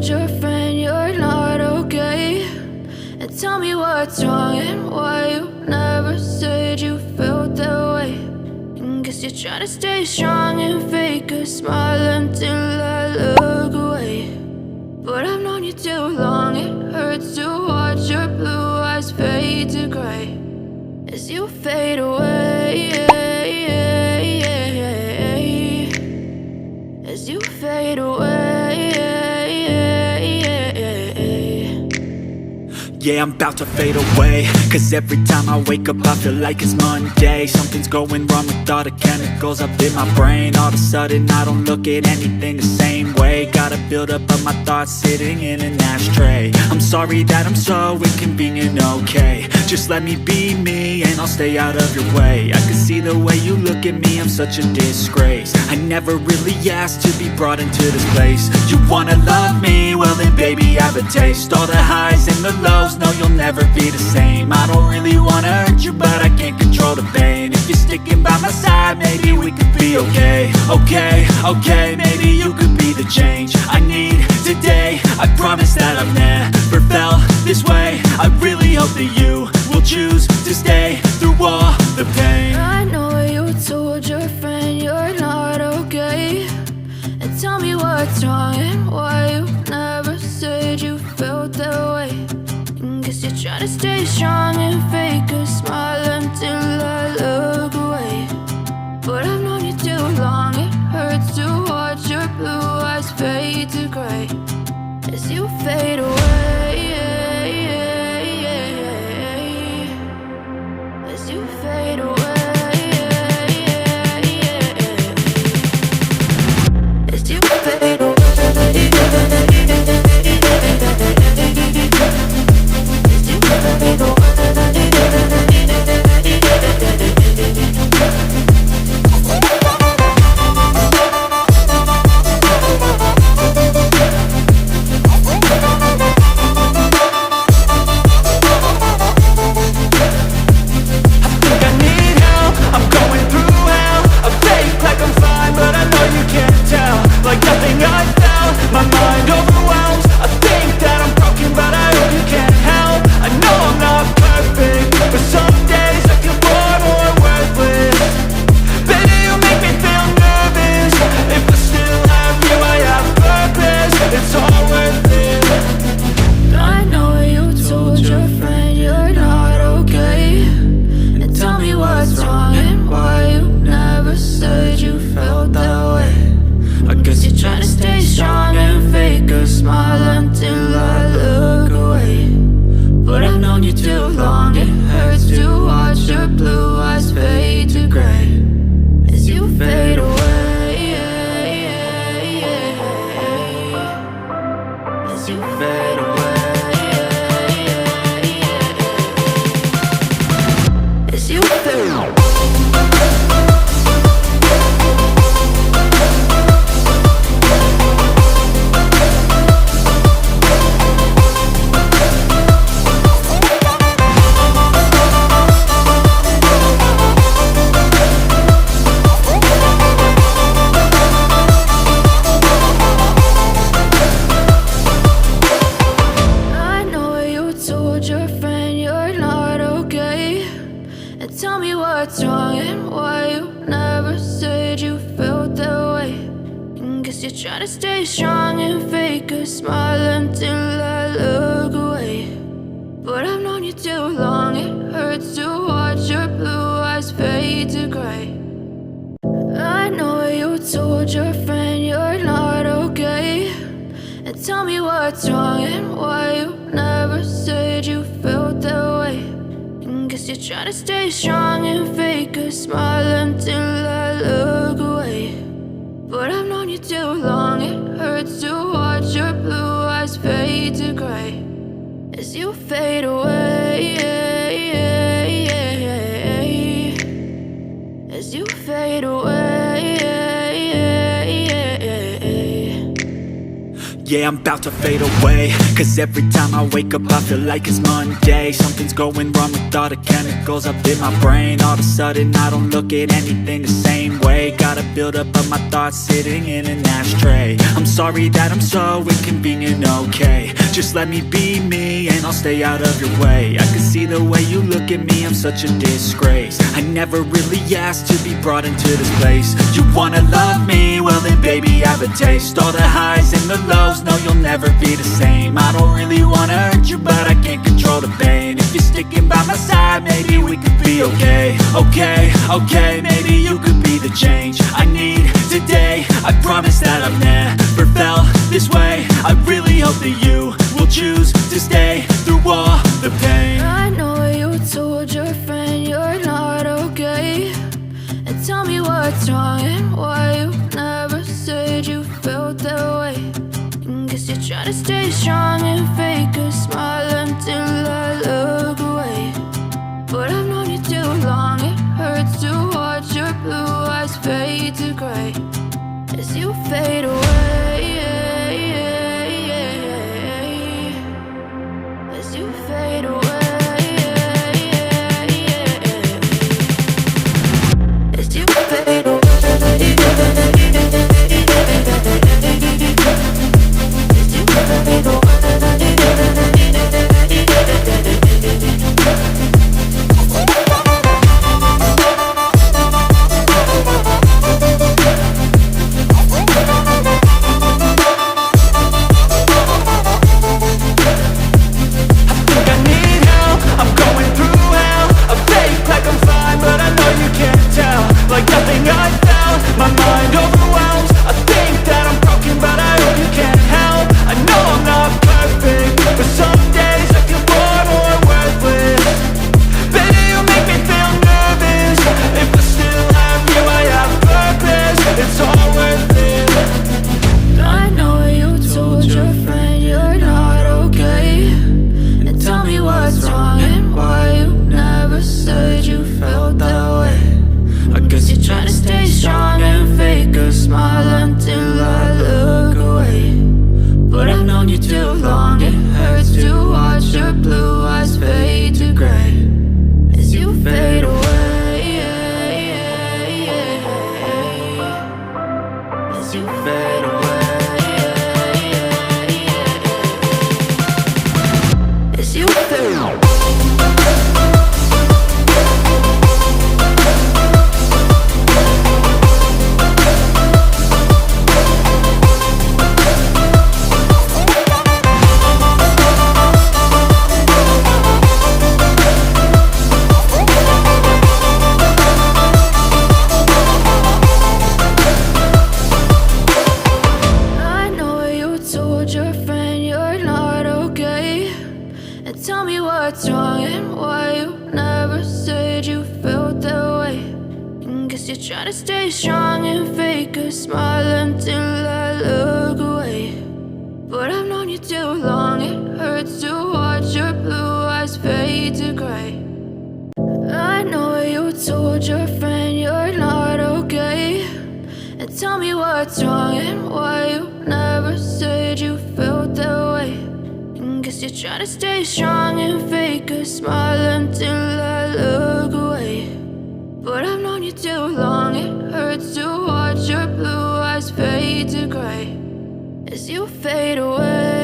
told your friend you're not okay? And tell me what's wrong and why you never said you felt that way. And guess you're trying to stay strong and fake a smile until I look away. But I've known you too long, it hurts to watch your blue eyes fade to gray as you fade away, as you fade away. Yeah, I'm about to fade away, cause every time I wake up I feel like it's Monday. Something's going wrong with all the chemicals up in my brain. All of a sudden I don't look at anything the same way. Got a buildup of my thoughts sitting in an ashtray. I'm sorry that I'm so inconvenient, okay? Just let me be me and I'll stay out of your way. I can see the way you look at me, I'm such a disgrace. I never really asked to be brought into this place. You wanna love me? Well then baby have a taste. All the highs and the lows, no you'll never be the same. I don't really wanna hurt you but I can't control the pain. If you're sticking by my side maybe we could be okay. Okay, maybe you could be the change I need today. I promise that I've never felt this way. I really hope that you will choose to stay through all the pain. I know you told your friend you're not okay. And tell me what's wrong and why you never said you felt that way. And guess you're trying to stay strong and fake a smile until I look away. But I've known you too long, it hurts to watch your blue eyes fade to gray as you fade away, as you fade away, as you fade away. Yeah, I'm about to fade away. Cause every time I wake up I feel like it's Monday. Something's going wrong with all the chemicals up in my brain. All of a sudden I don't look at anything the same way. Gotta build up of my thoughts sitting in an ashtray. I'm sorry that I'm so inconvenient, okay. Just let me be me and I'll stay out of your way. I can see the way you look at me, I'm such a disgrace. I never really asked to be brought into this place. You wanna love me? Well then baby, have a taste. All the highs and the lows, no you'll never be the same. I don't really wanna hurt you, but I can't control the pain. If you're sticking by my side, maybe we could be okay. Okay, maybe you could be the change I need today. I promise that I've never felt this way. I really hope that you will choose to stay through all the pain. I know you told your friend you're not okay, and tell me what's wrong and why you never said you felt that way. Guess you're trying to stay strong and fake a smile until I look away. But I've known you too long, it hurts to watch your blue eyes fade to gray as you fade away. As you fade away. As you fade away. Try to stay strong and fake a smile until I look away. But I've known you too long, it hurts to watch your blue eyes fade to gray. I know you told your friend you're not okay, and tell me what's wrong and why you never said you felt that way. Guess you're trying to stay strong and fake a smile until I look away. But I've known you too long, it hurts to watch your blue eyes fade to gray as you fade away.